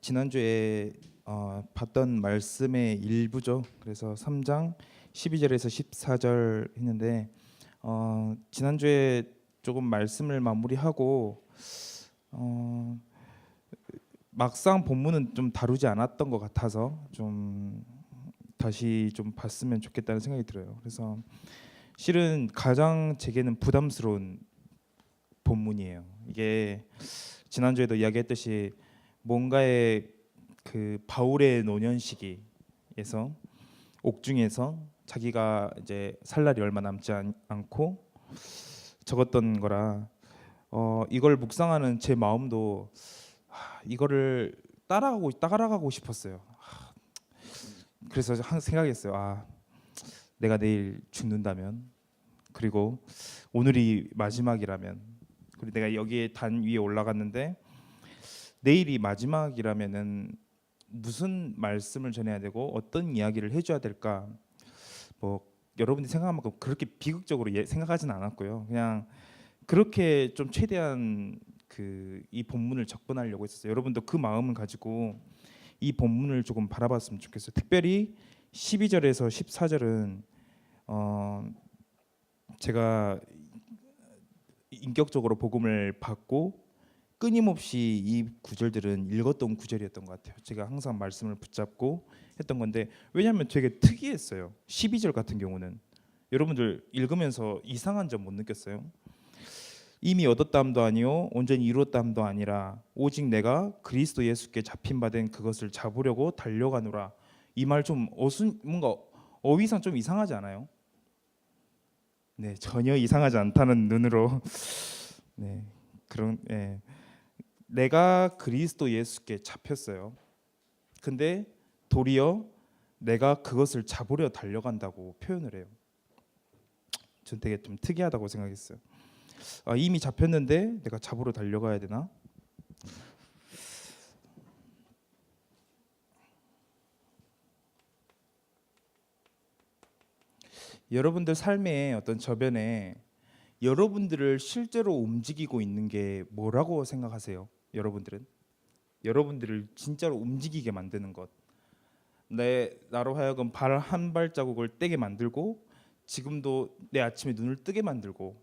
지난주에 봤던 말씀의 일부죠. 그래서 3장 12절에서 14절 했는데 지난주에 조금 말씀을 마무리하고 어, 막상 본문은 좀 다루지 않았던 것 같아서 좀 다시 좀 봤으면 좋겠다는 생각이 들어요. 그래서 실은 가장 제게는 부담스러운 본문이에요. 이게 지난주에도 이야기했듯이 뭔가의 그 바울의 노년 시기에서 옥중에서 자기가 이제 살 날이 얼마 남지 않고 적었던 거라 이걸 묵상하는 제 마음도 이거를 따라가고 싶었어요. 그래서 생각했어요. 내가 내일 죽는다면, 그리고 오늘이 마지막이라면, 그리고 내가 여기에 단 위에 올라갔는데 내일이 마지막이라면은 무슨 말씀을 전해야 되고 어떤 이야기를 해줘야 될까? 뭐 여러분이 생각한 만큼 그렇게 비극적으로 생각하진 않았고요. 그냥 그렇게 좀 최대한 이 본문을 접근하려고 했었어요. 여러분도 그 마음을 가지고 이 본문을 조금 바라봤으면 좋겠어요. 특별히 12절에서 14절은 제가 인격적으로 복음을 받고 끊임없이 이 구절들은 읽었던 구절이었던 것 같아요. 제가 항상 말씀을 붙잡고 했던 건데, 왜냐하면 되게 특이했어요. 12절 같은 경우는 여러분들 읽으면서 이상한 점 못 느꼈어요? 이미 얻었다함도 아니요 온전히 이루었다함도 아니라 오직 내가 그리스도 예수께 잡힌 바 된 그것을 잡으려고 달려가노라. 이 말 좀 뭔가 어휘상 좀 이상하지 않아요? 네, 전혀 이상하지 않다는 눈으로 네, 그런 내가 그리스도 예수께 잡혔어요. 근데 도리어 내가 그것을 잡으려 달려간다고 표현을 해요. 전 되게 좀 특이하다고 생각했어요. 이미 잡혔는데 내가 잡으러 달려가야 되나? 여러분들 삶의 어떤 저변에 여러분들을 실제로 움직이고 있는 게 뭐라고 생각하세요? 여러분들을 진짜로 움직이게 만드는 것, 나로 하여금 발 한 발자국을 떼게 만들고 지금도 내 아침에 눈을 뜨게 만들고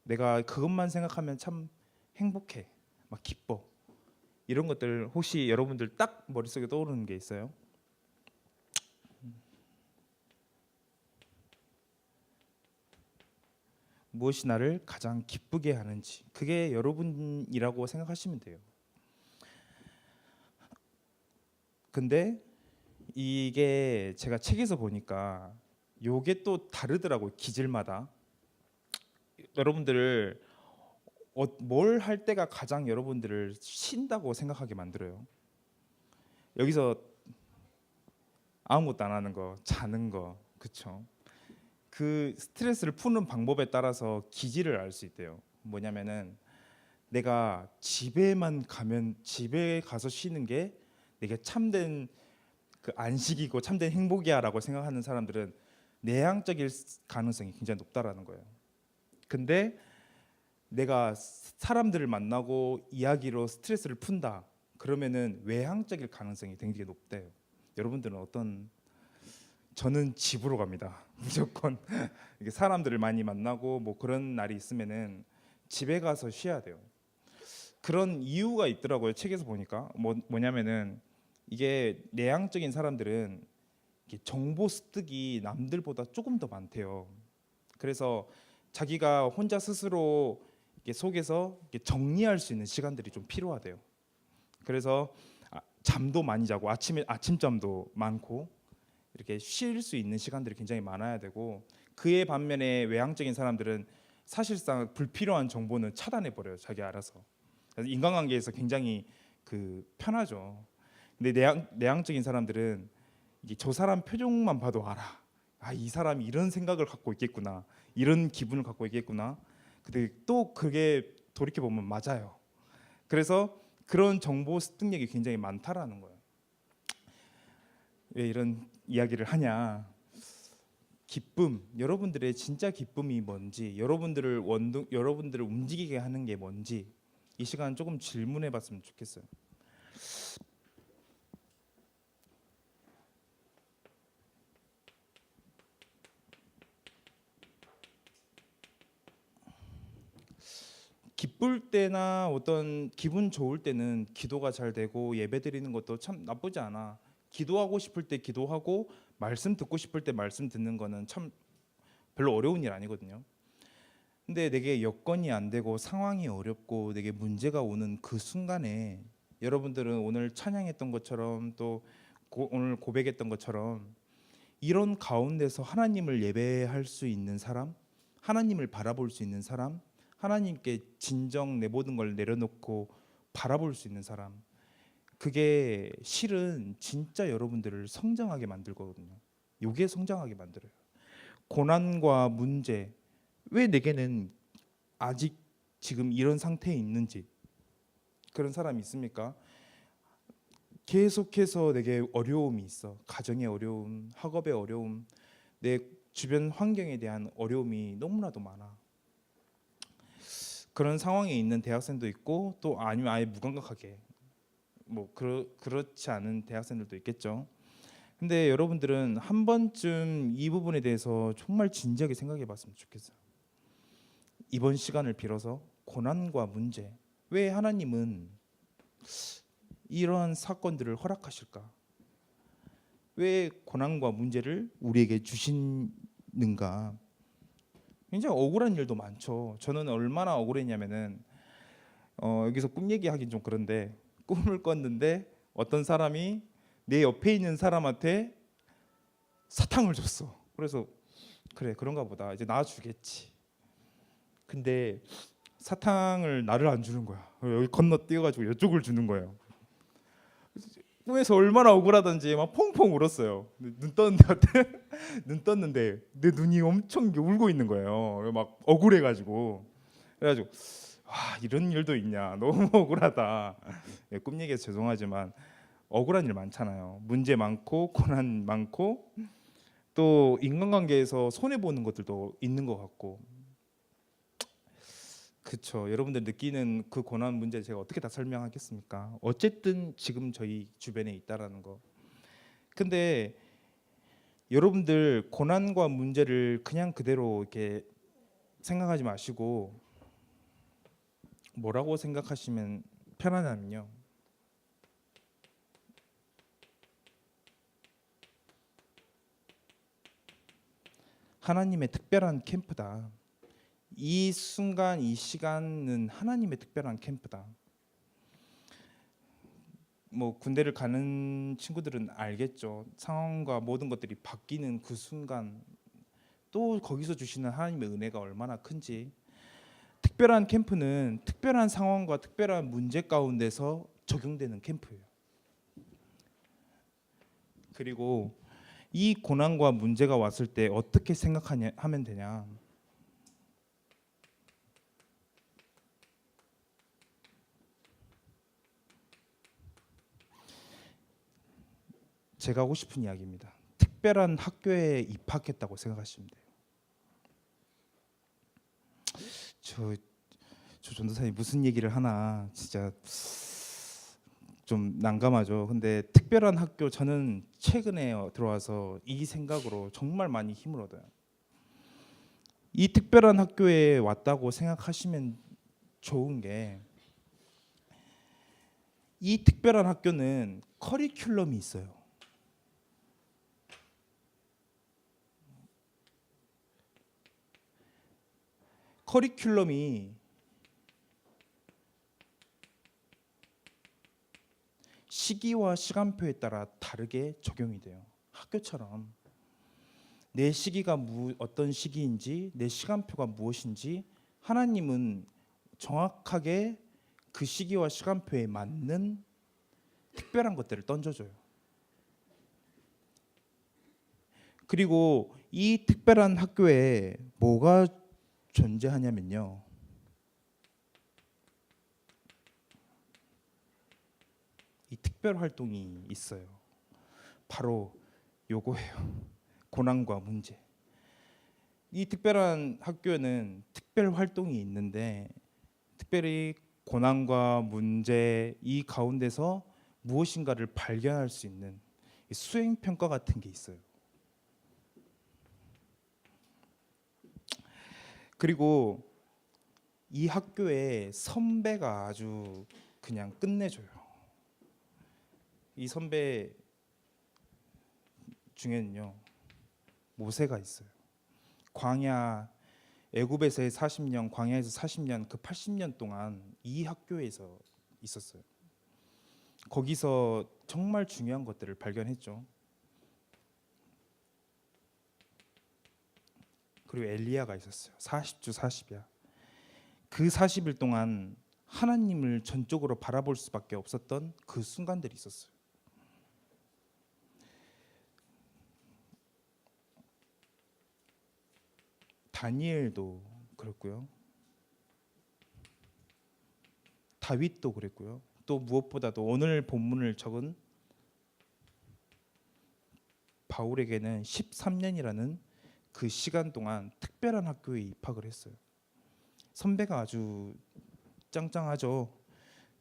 내가 그것만 생각하면 참 행복해, 막 기뻐. 이런 것들 혹시 여러분들 딱 머릿속에 떠오르는 게 있어요? 무엇이 나를 가장 기쁘게 하는지, 그게 여러분이라고 생각하시면 돼요. 근데 이게 제가 책에서 보니까 요게 또 다르더라고요. 기질마다. 여러분들을 뭘 할 때가 가장 여러분들을 쉰다고 생각하게 만들어요. 여기서 아무것도 안 하는 거, 자는 거, 그쵸? 그 스트레스를 푸는 방법에 따라서 기질을 알 수 있대요. 뭐냐면은 내가 집에 가서 쉬는 게 내게 참된 그 안식이고 참된 행복이야라고 생각하는 사람들은 내향적일 가능성이 굉장히 높다라는 거예요. 근데 내가 사람들을 만나고 이야기로 스트레스를 푼다, 그러면은 외향적일 가능성이 굉장히 높대요. 여러분들은 저는 집으로 갑니다. 무조건 이게 사람들을 많이 만나고 뭐 그런 날이 있으면은 집에 가서 쉬어야 돼요. 그런 이유가 있더라고요. 책에서 보니까 뭐냐면은 이게 내향적인 사람들은 이게 정보 습득이 남들보다 조금 더 많대요. 그래서 자기가 혼자 스스로 이렇게 속에서 이렇게 정리할 수 있는 시간들이 좀 필요하대요. 그래서 잠도 많이 자고 아침잠도 많고 이렇게 쉴 수 있는 시간들이 굉장히 많아야 되고, 그에 반면에 외향적인 사람들은 사실상 불필요한 정보는 차단해 버려요. 자기 알아서. 그래서 인간관계에서 굉장히 편하죠. 근데 내향적인 사람들은 이게 저 사람 표정만 봐도 알아. 이 사람이 이런 생각을 갖고 있겠구나, 이런 기분을 갖고 있겠구나. 근데 또 그게 돌이켜 보면 맞아요. 그래서 그런 정보 습득력이 굉장히 많다라는 거예요. 왜 이런 이야기를 하냐? 기쁨, 여러분들의 진짜 기쁨이 뭔지, 여러분들을 움직이게 하는 게 뭔지 이 시간 조금 질문해봤으면 좋겠어요. 기쁠 때나 어떤 기분 좋을 때는 기도가 잘 되고 예배 드리는 것도 참 나쁘지 않아. 기도하고 싶을 때 기도하고 말씀 듣고 싶을 때 말씀 듣는 거는 참 별로 어려운 일 아니거든요. 근데 내게 여건이 안 되고 상황이 어렵고 내게 문제가 오는 그 순간에 여러분들은 오늘 찬양했던 것처럼 또 오늘 고백했던 것처럼 이런 가운데서 하나님을 예배할 수 있는 사람, 하나님을 바라볼 수 있는 사람, 하나님께 진정 내 모든 걸 내려놓고 바라볼 수 있는 사람, 그게 실은 진짜 여러분들을 성장하게 만들거든요. 요게 성장하게 만들어요. 고난과 문제, 왜 내게는 아직 지금 이런 상태에 있는지, 그런 사람이 있습니까? 계속해서 내게 어려움이 있어. 가정의 어려움, 학업의 어려움, 내 주변 환경에 대한 어려움이 너무나도 많아. 그런 상황에 있는 대학생도 있고 또 아니면 아예 무감각하게 그렇지 않은 대학생들도 있겠죠. 근데 여러분들은 한 번쯤 이 부분에 대해서 정말 진지하게 생각해 봤으면 좋겠어요. 이번 시간을 빌어서 고난과 문제, 왜 하나님은 이러한 사건들을 허락하실까? 왜 고난과 문제를 우리에게 주시는가? 굉장히 억울한 일도 많죠. 저는 얼마나 억울했냐면은 여기서 꿈 얘기하긴 좀 그런데 꿈을 꿨는데 어떤 사람이 내 옆에 있는 사람한테 사탕을 줬어. 그래서 그래 그런가 보다. 이제 놔주겠지. 근데 사탕을 나를 안 주는 거야. 여기 건너뛰어가지고 이쪽을 주는 거예요. 꿈에서 얼마나 억울하던지 막 펑펑 울었어요. 눈 떴는데 눈 떴는데 내 눈이 엄청 울고 있는 거예요. 막 억울해가지고 그래가지고 이런 일도 있냐 너무 억울하다. 꿈 얘기해서 죄송하지만 억울한 일 많잖아요. 문제 많고 고난 많고 또 인간관계에서 손해 보는 것들도 있는 것 같고. 그렇죠. 여러분들 느끼는 그 고난 문제 제가 어떻게 다 설명하겠습니까? 어쨌든 지금 저희 주변에 있다라는 거. 근데 여러분들 고난과 문제를 그냥 그대로 이렇게 생각하지 마시고 뭐라고 생각하시면 편하냐면요. 하나님의 특별한 캠프다. 이 순간 이 시간은 하나님의 특별한 캠프다. 군대를 가는 친구들은 알겠죠. 상황과 모든 것들이 바뀌는 그 순간 또 거기서 주시는 하나님의 은혜가 얼마나 큰지. 특별한 캠프는 특별한 상황과 특별한 문제 가운데서 적용되는 캠프예요. 그리고 이 고난과 문제가 왔을 때 어떻게 하면 되냐? 제가 하고 싶은 이야기입니다. 특별한 학교에 입학했다고 생각하시면 돼요. 저 전도사님 무슨 얘기를 하나 진짜 좀 난감하죠. 근데 특별한 학교, 저는 최근에 들어와서 이 생각으로 정말 많이 힘을 얻어요. 이 특별한 학교에 왔다고 생각하시면 좋은 게, 이 특별한 학교는 커리큘럼이 있어요. 커리큘럼이 시기와 시간표에 따라 다르게 적용이 돼요. 학교처럼 내 시기가 어떤 시기인지, 내 시간표가 무엇인지 하나님은 정확하게 그 시기와 시간표에 맞는 특별한 것들을 던져줘요. 그리고 이 특별한 학교에 뭐가 존재하냐면요, 이 특별 활동이 있어요. 바로 요거예요. 고난과 문제. 이 특별한 학교에는 특별 활동이 있는데, 특별히 고난과 문제 이 가운데서 무엇인가를 발견할 수 있는 수행 평가 같은 게 있어요. 그리고 이 학교의 선배가 아주 그냥 끝내줘요. 이 선배 중에는요 모세가 있어요. 광야 애굽에서의 40년, 광야에서 40년, 그 80년 동안 이 학교에서 있었어요. 거기서 정말 중요한 것들을 발견했죠. 그리고 엘리야가 있었어요. 40주 40야. 그 40일 동안 하나님을 전적으로 바라볼 수밖에 없었던 그 순간들이 있었어요. 다니엘도 그랬고요. 다윗도 그랬고요. 또 무엇보다도 오늘 본문을 적은 바울에게는 13년이라는 그 시간 동안 특별한 학교에 입학을 했어요. 선배가 아주 짱짱하죠.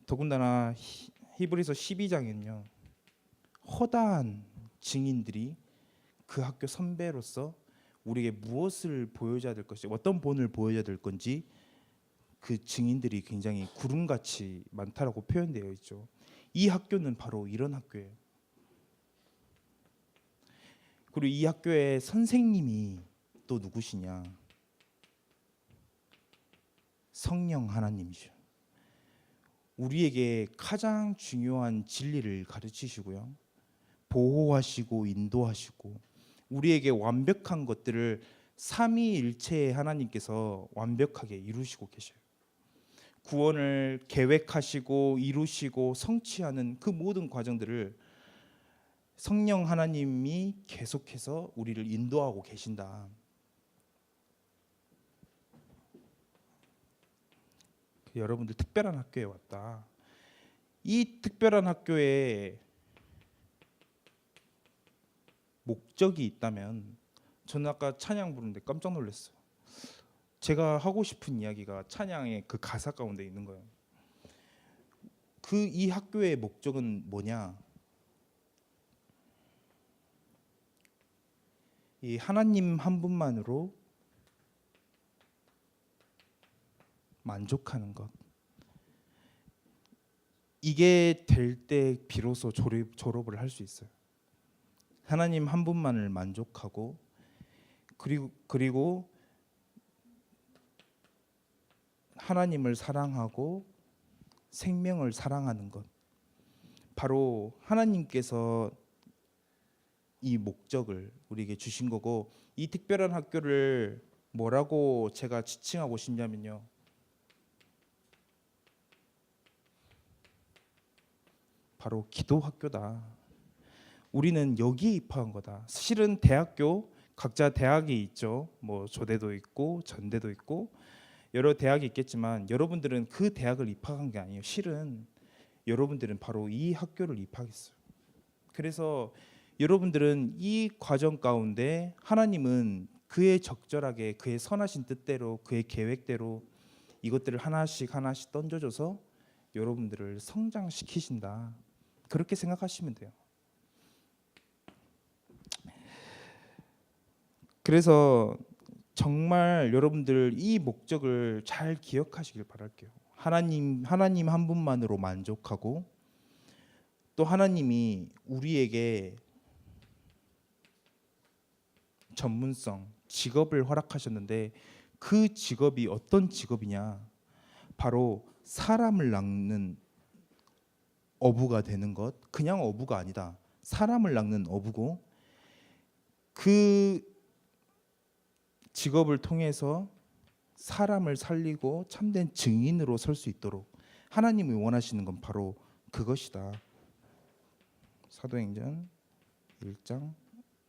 더군다나 히브리서 12장에는요. 허다한 증인들이 그 학교 선배로서 우리에게 무엇을 보여줘야 될 것인지, 어떤 본을 보여줘야 될 건지 그 증인들이 굉장히 구름같이 많다라고 표현되어 있죠. 이 학교는 바로 이런 학교예요. 그리고 이 학교의 선생님이 또 누구시냐? 성령 하나님이죠. 우리에게 가장 중요한 진리를 가르치시고요. 보호하시고 인도하시고 우리에게 완벽한 것들을 삼위일체의 하나님께서 완벽하게 이루시고 계셔요. 구원을 계획하시고 이루시고 성취하는 그 모든 과정들을 성령 하나님이 계속해서 우리를 인도하고 계신다. 여러분들 특별한 학교에 왔다. 이 특별한 학교에 목적이 있다면 저는 아까 찬양 부르는데 깜짝 놀랐어요. 제가 하고 싶은 이야기가 찬양의 그 가사 가운데 있는 거예요. 그 이 학교의 목적은 뭐냐? 이 하나님 한 분만으로 만족하는 것. 이게 될 때 비로소 졸업을 할 수 있어요. 하나님 한 분만을 만족하고 그리고 하나님을 사랑하고 생명을 사랑하는 것. 바로 하나님께서 이 목적을 우리에게 주신 거고, 이 특별한 학교를 뭐라고 제가 지칭하고 싶냐면요. 바로 기도 학교다. 우리는 여기에 입학한 거다. 실은 대학교 각자 대학이 있죠. 뭐 조대도 있고 전대도 있고 여러 대학이 있겠지만 여러분들은 그 대학을 입학한 게 아니에요. 실은 여러분들은 바로 이 학교를 입학했어요. 그래서 여러분들은 이 과정 가운데 하나님은 그의 적절하게 그의 선하신 뜻대로 그의 계획대로 이것들을 하나씩 하나씩 던져줘서 여러분들을 성장시키신다. 그렇게 생각하시면 돼요. 그래서 정말 여러분들 이 목적을 잘 기억하시길 바랄게요. 하나님 한 분만으로 만족하고 또 하나님이 우리에게 전문성, 직업을 허락하셨는데 그 직업이 어떤 직업이냐? 바로 사람을 낚는 어부가 되는 것. 그냥 어부가 아니다. 사람을 낚는 어부고 그 직업을 통해서 사람을 살리고 참된 증인으로 설 수 있도록 하나님이 원하시는 건 바로 그것이다. 사도행전 1장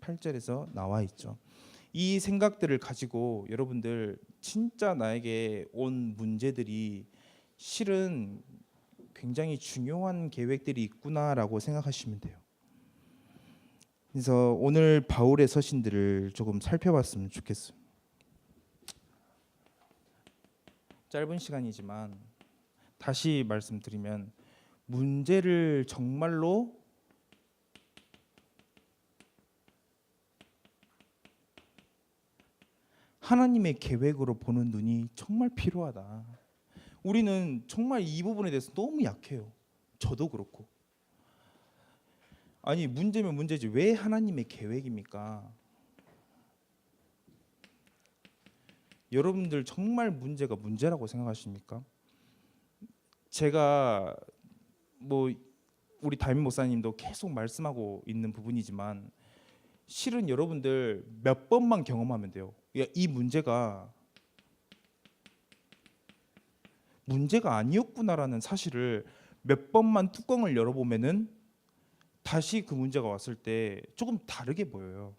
8절에서 나와 있죠. 이 생각들을 가지고 여러분들 진짜 나에게 온 문제들이 실은 굉장히 중요한 계획들이 있구나라고 생각하시면 돼요. 그래서 오늘 바울의 서신들을 조금 살펴봤으면 좋겠어요. 짧은 시간이지만 다시 말씀드리면 문제를 정말로 하나님의 계획으로 보는 눈이 정말 필요하다. 우리는 정말 이 부분에 대해서 너무 약해요. 저도 그렇고. 아니 문제면 문제지 왜 하나님의 계획입니까? 여러분들 정말 문제가 문제라고 생각하십니까? 제가 뭐 우리 담임 목사님도 계속 말씀하고 있는 부분이지만 실은 여러분들 몇 번만 경험하면 돼요. 이 문제가 아니었구나라는 사실을 몇 번만 뚜껑을 열어보면은 다시 그 문제가 왔을 때 조금 다르게 보여요.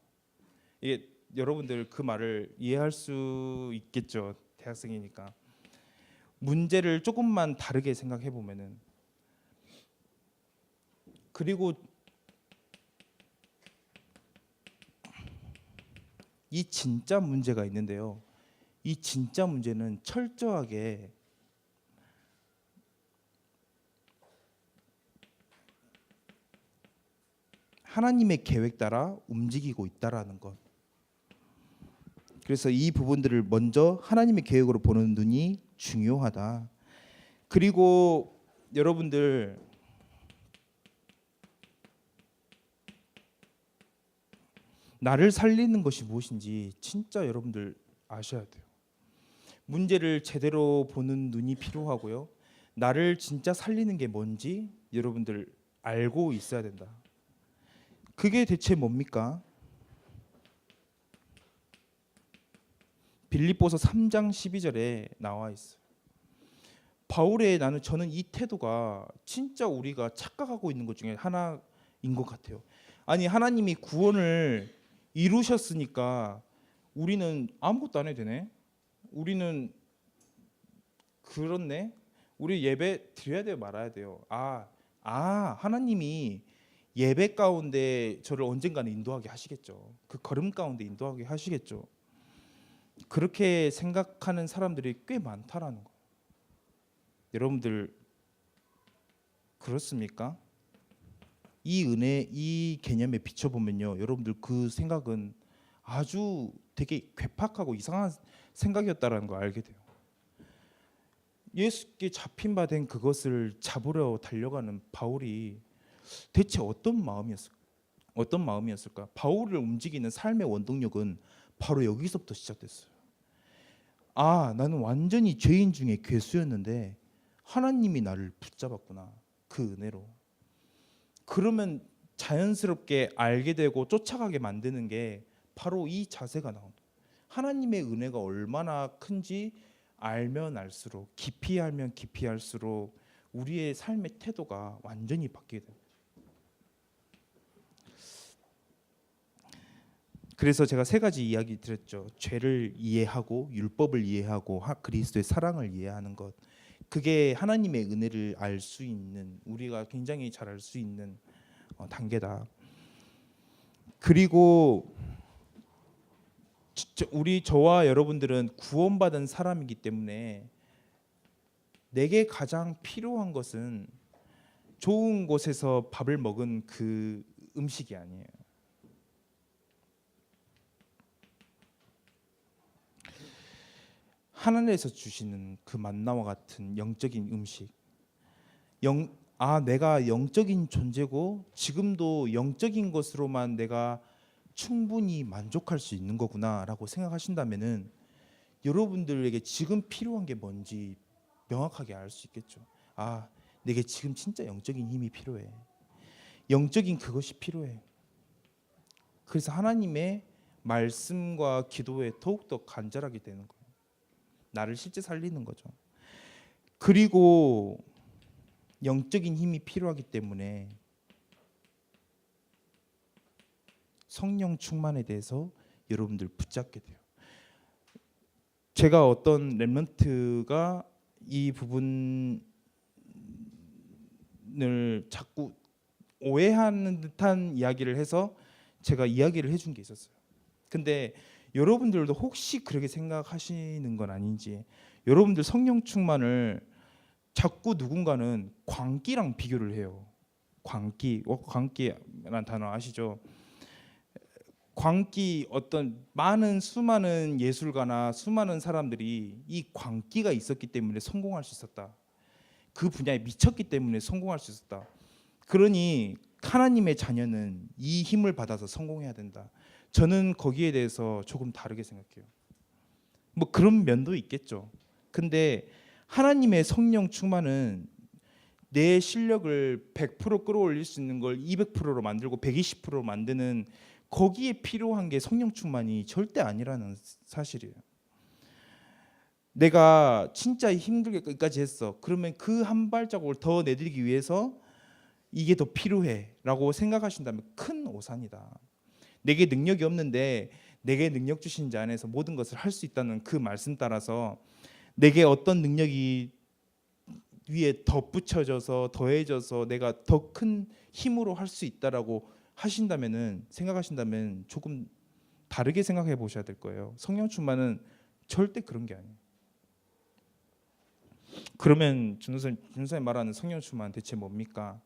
이게 여러분들 그 말을 이해할 수 있겠죠. 대학생이니까. 문제를 조금만 다르게 생각해 보면은 그리고 이 진짜 문제가 있는데요. 이 진짜 문제는 철저하게 하나님의 계획 따라 움직이고 있다라는 것. 그래서 이 부분들을 먼저 하나님의 계획으로 보는 눈이 중요하다. 그리고 여러분들 나를 살리는 것이 무엇인지 진짜 여러분들 아셔야 돼요. 문제를 제대로 보는 눈이 필요하고요. 나를 진짜 살리는 게 뭔지 여러분들 알고 있어야 된다. 그게 대체 뭡니까? 빌립보서 3장 12절에 나와 있어요. 바울의 저는 이 태도가 진짜 우리가 착각하고 있는 것 중에 하나인 것 같아요. 아니 하나님이 구원을 이루셨으니까 우리는 아무것도 안 해도 되네. 우리는 그렇네. 우리 예배 드려야 돼요, 말아야 돼요. 하나님이 예배 가운데 저를 언젠가는 인도하게 하시겠죠. 그 걸음 가운데 인도하게 하시겠죠. 그렇게 생각하는 사람들이 꽤 많다라는 거예요. 여러분들 그렇습니까? 이 은혜, 이 개념에 비춰보면요, 여러분들 그 생각은 아주 되게 괴팍하고 이상한 생각이었다라는 걸 알게 돼요. 예수께 잡힌 바 된 그것을 잡으려 달려가는 바울이 대체 어떤 마음이었을까? 바울을 움직이는 삶의 원동력은 바로 여기서부터 시작됐어요. 나는 완전히 죄인 중에 괴수였는데 하나님이 나를 붙잡았구나. 그 은혜로. 그러면 자연스럽게 알게 되고 쫓아가게 만드는 게 바로 이 자세가 나옵니다. 하나님의 은혜가 얼마나 큰지 알면 알수록, 깊이 알면 깊이 알수록 우리의 삶의 태도가 완전히 바뀌게 됩니다. 그래서 제가 세 가지 이야기 드렸죠. 죄를 이해하고 율법을 이해하고 그리스도의 사랑을 이해하는 것. 그게 하나님의 은혜를 알 수 있는, 우리가 굉장히 잘 알 수 있는 단계다. 그리고 저와 여러분들은 구원받은 사람이기 때문에 내게 가장 필요한 것은 좋은 곳에서 밥을 먹은 그 음식이 아니에요. 하늘에서 주시는 그 만나와 같은 영적인 음식. 내가 영적인 존재고 지금도 영적인 것으로만 내가 충분히 만족할 수 있는 거구나라고 생각하신다면은 여러분들에게 지금 필요한 게 뭔지 명확하게 알 수 있겠죠. 내게 지금 진짜 영적인 힘이 필요해. 영적인 그것이 필요해. 그래서 하나님의 말씀과 기도에 더욱더 간절하게 되는 거예요. 나를 실제 살리는 거죠. 그리고 영적인 힘이 필요하기 때문에 성령 충만에 대해서 여러분들 붙잡게 돼요. 제가 어떤 렘넌트가 이 부분을 자꾸 오해하는 듯한 이야기를 해서 제가 이야기를 해준 게 있었어요. 근데 여러분들도 혹시 그렇게 생각하시는 건 아닌지, 여러분들 성령 충만을 자꾸 누군가는 광기랑 비교를 해요. 광기란 단어 아시죠? 광기 어떤 많은 수많은 예술가나 수많은 사람들이 이 광기가 있었기 때문에 성공할 수 있었다. 그 분야에 미쳤기 때문에 성공할 수 있었다. 그러니 하나님의 자녀는 이 힘을 받아서 성공해야 된다. 저는 거기에 대해서 조금 다르게 생각해요. 뭐 그런 면도 있겠죠. 근데 하나님의 성령 충만은 내 실력을 100% 끌어올릴 수 있는 걸 200%로 만들고 120%로 만드는 거기에 필요한 게 성령 충만이 절대 아니라는 사실이에요. 내가 진짜 힘들게 끝까지 했어. 그러면 그 한 발자국을 더 내딛기 위해서 이게 더 필요해라고 생각하신다면 큰 오산이다. 내게 능력이 없는데 내게 능력 주신 자 안에서 모든 것을 할 수 있다는 그 말씀 따라서 내게 어떤 능력이 위에 덧붙여져서 더해져서 내가 더 큰 힘으로 할 수 있다라고 하신다면은 생각하신다면 조금 다르게 생각해 보셔야 될 거예요. 성령 충만은 절대 그런 게 아니에요. 그러면 준선생님 말하는 성령 충만 대체 뭡니까?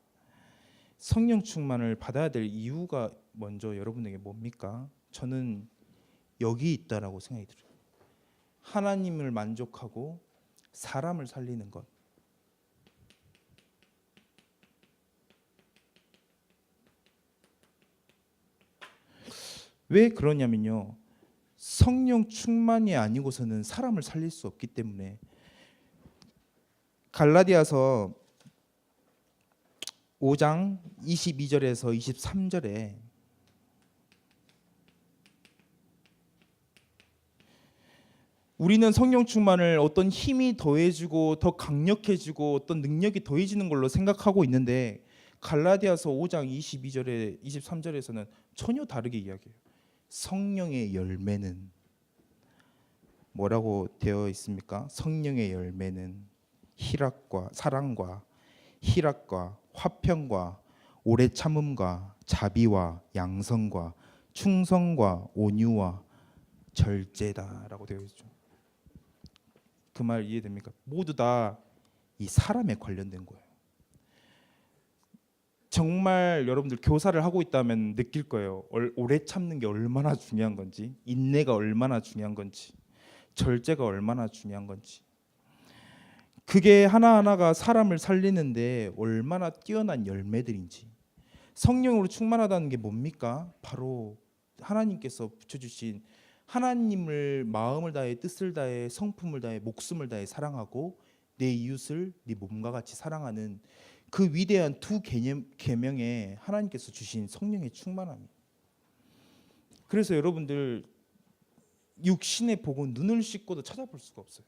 성령 충만을 받아야 될 이유가 먼저 여러분에게 뭡니까? 저는 여기 있다라고 생각이 들어요. 하나님을 만족하고 사람을 살리는 것. 왜 그러냐면요. 성령 충만이 아니고서는 사람을 살릴 수 없기 때문에. 갈라디아서 5장 22절에서 23절에 우리는 성령 충만을 어떤 힘이 더해지고 더 강력해지고 어떤 능력이 더해지는 걸로 생각하고 있는데 갈라디아서 5장 22절에 23절에서는 전혀 다르게 이야기해요. 성령의 열매는 뭐라고 되어 있습니까? 성령의 열매는 희락과 사랑과 희락과 화평과 오래 참음과 자비와 양성과 충성과 온유와 절제다라고 되어 있죠. 그 말 이해됩니까? 모두 다 이 사람에 관련된 거예요. 정말 여러분들 교사를 하고 있다면 느낄 거예요. 오래 참는 게 얼마나 중요한 건지, 인내가 얼마나 중요한 건지, 절제가 얼마나 중요한 건지. 그게 하나하나가 사람을 살리는데 얼마나 뛰어난 열매들인지. 성령으로 충만하다는 게 뭡니까? 바로 하나님께서 붙여주신 하나님을 마음을 다해 뜻을 다해 성품을 다해 목숨을 다해 사랑하고 내 이웃을 네 몸과 같이 사랑하는 그 위대한 두 계명에 하나님께서 주신 성령의 충만함. 그래서 여러분들 육신의 복은 눈을 씻고도 찾아볼 수가 없어요.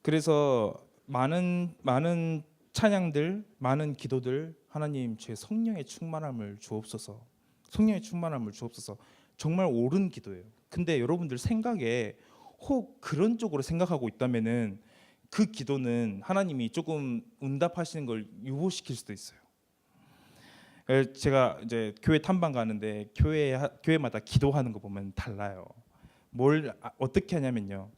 그래서 많은 찬양들, 많은 기도들 하나님 제 성령의 충만함을 주옵소서. 성령의 충만함을 주옵소서. 정말 옳은 기도예요. 근데 여러분들 생각에 혹 그런 쪽으로 생각하고 있다면은 그 기도는 하나님이 조금 응답하시는 걸 유보시킬 수도 있어요. 제가 이제 교회 탐방 가는데 교회마다 기도하는 거 보면 달라요. 어떻게 하냐면요.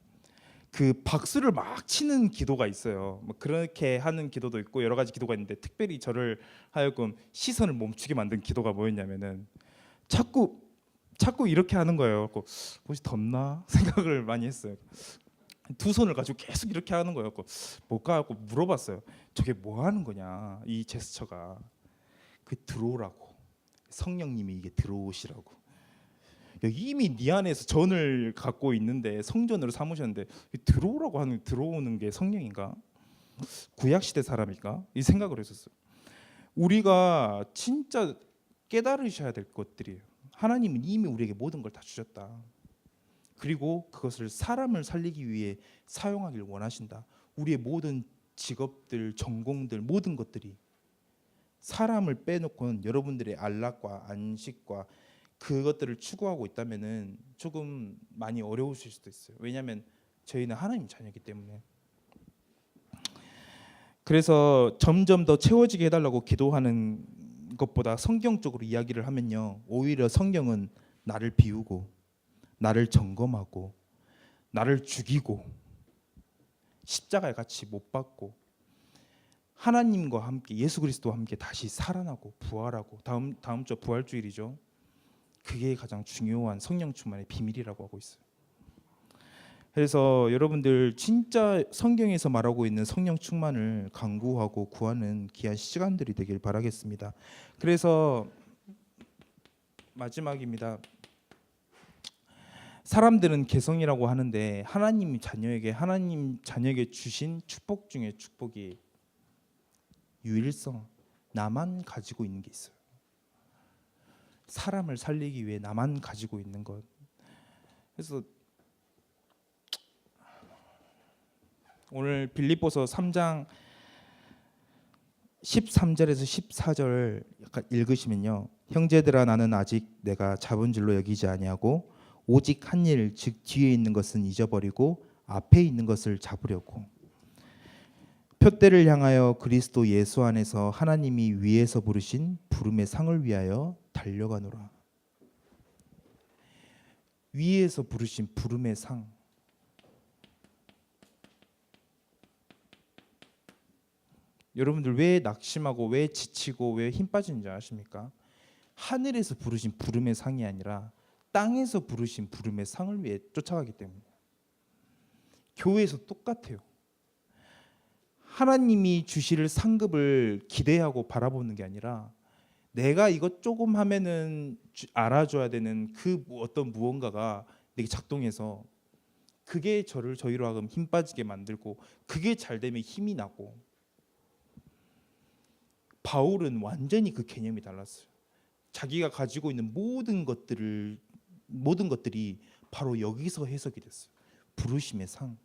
그 박수를 막 치는 기도가 있어요. 뭐 그렇게 하는 기도도 있고 여러 가지 기도가 있는데 특별히 저를 하여금 시선을 멈추게 만든 기도가 뭐였냐면은 자꾸 이렇게 하는 거예요. 혹시 덥나 생각을 많이 했어요. 두 손을 가지고 계속 이렇게 하는 거예요. 뭘까 하고 물어봤어요. 저게 뭐 하는 거냐 이 제스처가. 그 들어오라고. 성령님이 이게 들어오시라고. 이미 네 안에서 전을 갖고 있는데 성전으로 삼으셨는데 들어오라고 하는 들어오는 게 성령인가? 구약 시대 사람일까? 이 생각을 했었어요. 우리가 진짜 깨달으셔야 될 것들이에요. 하나님은 이미 우리에게 모든 걸 다 주셨다. 그리고 그것을 사람을 살리기 위해 사용하길 원하신다. 우리의 모든 직업들, 전공들 모든 것들이 사람을 빼놓고는 여러분들의 안락과 안식과 그것들을 추구하고 있다면은 조금 많이 어려우실 수도 있어요. 왜냐하면 저희는 하나님 자녀이기 때문에. 그래서 점점 더 채워지게 해달라고 기도하는 것보다 성경적으로 이야기를 하면요, 오히려 성경은 나를 비우고 나를 점검하고 나를 죽이고 십자가에 같이 못 박고 하나님과 함께 예수 그리스도와 함께 다시 살아나고 부활하고 다음 주 부활주일이죠. 그게 가장 중요한 성령 충만의 비밀이라고 하고 있어요. 그래서 여러분들 진짜 성경에서 말하고 있는 성령 충만을 강구하고 구하는 귀한 시간들이 되길 바라겠습니다. 그래서 마지막입니다. 사람들은 개성이라고 하는데 하나님 자녀에게 주신 축복 중에 축복이 유일성, 나만 가지고 있는 게 있어요. 사람을 살리기 위해 나만 가지고 있는 것. 그래서 오늘 빌립보서 3장 13절에서 14절 약간 읽으시면요. 형제들아 나는 아직 내가 잡은 줄로 여기지 아니하고 오직 한 일 즉 뒤에 있는 것은 잊어버리고 앞에 있는 것을 잡으려고 표대를 향하여 그리스도 예수 안에서 하나님이 위에서 부르신 부름의 상을 위하여 달려가노라. 위에서 부르신 부름의 상. 여러분들 왜 낙심하고 왜 지치고 왜 힘 빠지는지 아십니까? 하늘에서 부르신 부름의 상이 아니라 땅에서 부르신 부름의 상을 위해 쫓아가기 때문에. 교회에서 똑같아요. 하나님이 주실 상급을 기대하고 바라보는 게 아니라 내가 이것 조금 하면은 알아줘야 되는 그 어떤 무언가가 내게 작동해서 그게 저희로 하여금 힘 빠지게 만들고 그게 잘 되면 힘이 나고. 바울은 완전히 그 개념이 달랐어요. 자기가 가지고 있는 모든 것들이 바로 여기서 해석이 됐어요. 부르심의 상.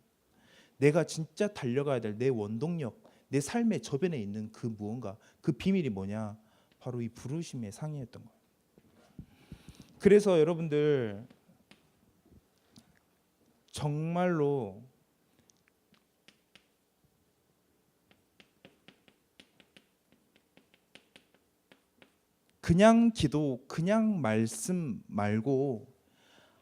내가 진짜 달려가야 될 내 원동력, 내 삶의 저변에 있는 그 무언가, 그 비밀이 뭐냐? 바로 이 부르심의 상이었던 거예요. 그래서 여러분들 정말로 그냥 기도, 그냥 말씀 말고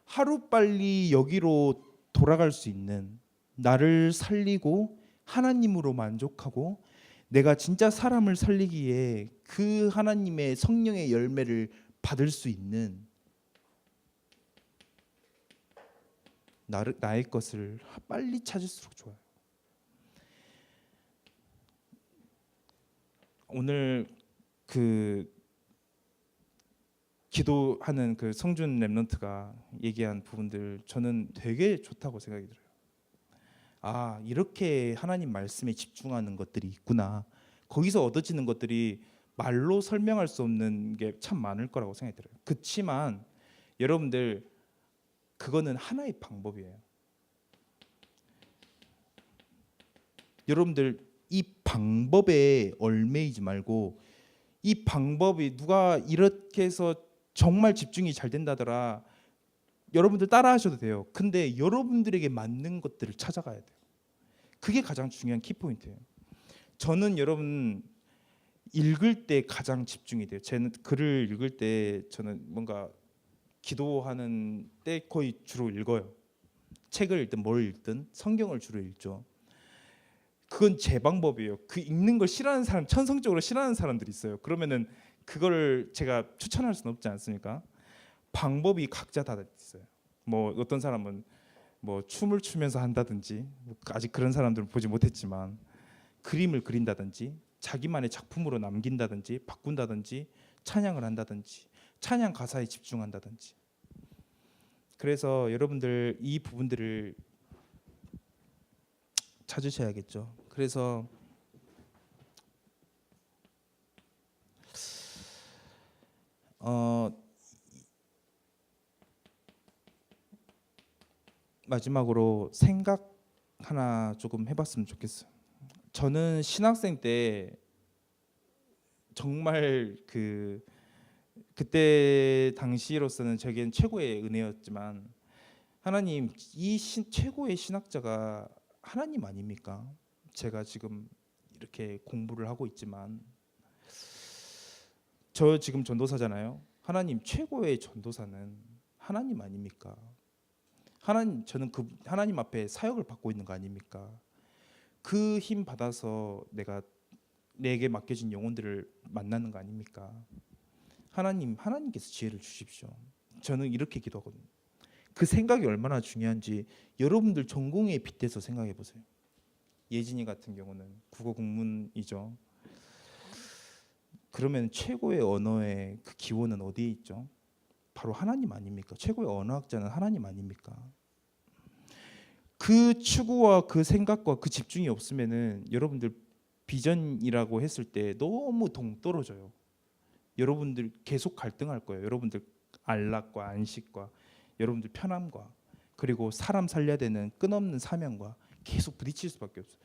하루빨리 여기로 돌아갈 수 있는, 나를 살리고 하나님으로 만족하고 내가 진짜 사람을 살리기에 그 하나님의 성령의 열매를 받을 수 있는 나의 것을 빨리 찾을수록 좋아요. 오늘 그 기도하는 그 성준 랩런트가 얘기한 부분들 저는 되게 좋다고 생각이 들어요. 아, 이렇게 하나님 말씀에 집중하는 것들이 있구나. 거기서 얻어지는 것들이 말로 설명할 수 없는 게 참 많을 거라고 생각이 들어요. 그렇지만 여러분들 그거는 하나의 방법이에요. 여러분들 이 방법에 얽매이지 말고 이 방법이 누가 이렇게 해서 정말 집중이 잘 된다더라. 여러분들 따라 하셔도 돼요. 근데 여러분들에게 맞는 것들을 찾아가야 돼요. 그게 가장 중요한 키포인트예요. 저는 여러분 읽을 때 가장 집중이 돼요. 저는 글을 읽을 때 저는 뭔가 기도하는 때 거의 주로 읽어요. 책을 읽든 뭘 읽든 성경을 주로 읽죠. 그건 제 방법이에요. 그 읽는 걸 싫어하는 사람, 천성적으로 싫어하는 사람들이 있어요. 그러면은 그거를 제가 추천할 수는 없지 않습니까? 방법이 각자 다 있어요. 뭐 어떤 사람은 뭐 춤을 추면서 한다든지, 아직 그런 사람들은 보지 못했지만 그림을 그린다든지, 자기만의 작품으로 남긴다든지, 바꾼다든지, 찬양을 한다든지, 찬양 가사에 집중한다든지. 그래서 여러분들 이 부분들을 찾으셔야겠죠. 그래서 마지막으로 생각 하나 조금 해봤으면 좋겠어요. 저는 신학생 때 정말 그때 당시로서는 저에겐 최고의 은혜였지만 하나님, 최고의 신학자가 하나님 아닙니까? 제가 지금 이렇게 공부를 하고 있지만 저 지금 전도사잖아요. 하나님, 최고의 전도사는 하나님 아닙니까? 하나님, 저는 그 하나님 앞에 사역을 받고 있는 거 아닙니까? 그 힘 받아서 내가 내게 맡겨진 영혼들을 만나는 거 아닙니까? 하나님께서 지혜를 주십시오. 저는 이렇게 기도하거든요. 그 생각이 얼마나 중요한지 여러분들 전공에 빗대서 생각해 보세요. 예진이 같은 경우는 국어 국문이죠. 그러면 최고의 언어의 그 기원은 어디에 있죠? 바로 하나님 아닙니까? 최고의 언어학자는 하나님 아닙니까? 그 추구와 그 생각과 그 집중이 없으면은 여러분들 비전이라고 했을 때 너무 동떨어져요. 여러분들 계속 갈등할 거예요. 여러분들 안락과 안식과 여러분들 편함과 그리고 사람 살려야 되는 끝없는 사명과 계속 부딪힐 수밖에 없어요.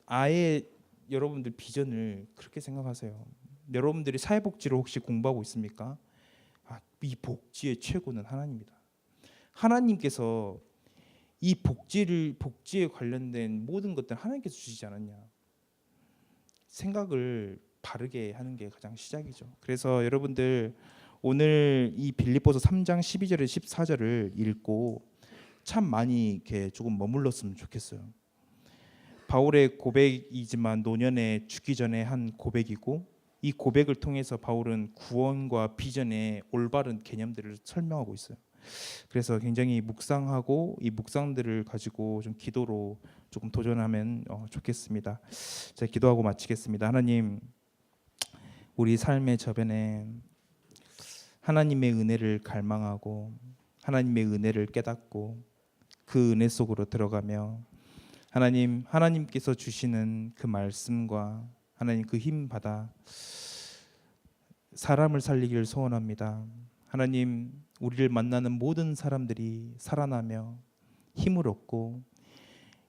아예 여러분들 비전을 그렇게 생각하세요. 여러분들이 사회복지를 혹시 공부하고 있습니까? 이 복지의 최고는 하나님입니다. 하나님께서 이 복지에 관련된 모든 것들 하나님께서 주시지 않았냐. 생각을 바르게 하는 게 가장 시작이죠. 그래서 여러분들 오늘 이 빌립보서 3장 12절에 14절을 읽고 참 많이 이렇게 조금 머물렀으면 좋겠어요. 바울의 고백이지만 노년에 죽기 전에 한 고백이고 이 고백을 통해서 바울은 구원과 비전의 올바른 개념들을 설명하고 있어요. 그래서 굉장히 묵상하고 이 묵상들을 가지고 좀 기도로 조금 도전하면 좋겠습니다. 제가 기도하고 마치겠습니다. 하나님, 우리 삶의 저변에 하나님의 은혜를 갈망하고 하나님의 은혜를 깨닫고 그 은혜 속으로 들어가며 하나님께서 주시는 그 말씀과 하나님 그 힘 받아 사람을 살리기를 소원합니다. 하나님, 우리를 만나는 모든 사람들이 살아나며 힘을 얻고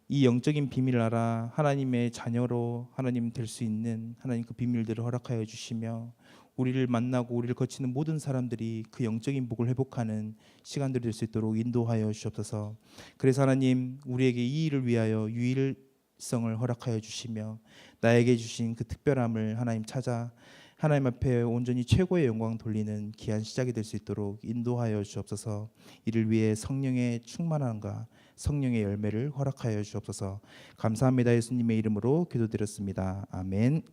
이 영적인 비밀을 알아 하나님의 자녀로 하나님 될 수 있는 하나님 그 비밀들을 허락하여 주시며 우리를 만나고 우리를 거치는 모든 사람들이 그 영적인 복을 회복하는 시간들이 될 수 있도록 인도하여 주옵소서. 그래서 하나님, 우리에게 이 일을 위하여 유일성을 허락하여 주시며 나에게 주신 그 특별함을 하나님 찾아 하나님 앞에 온전히 최고의 영광 돌리는 귀한 시작이 될 수 있도록 인도하여 주옵소서. 이를 위해 성령의 충만함과 성령의 열매를 허락하여 주옵소서. 감사합니다. 예수님의 이름으로 기도드렸습니다. 아멘.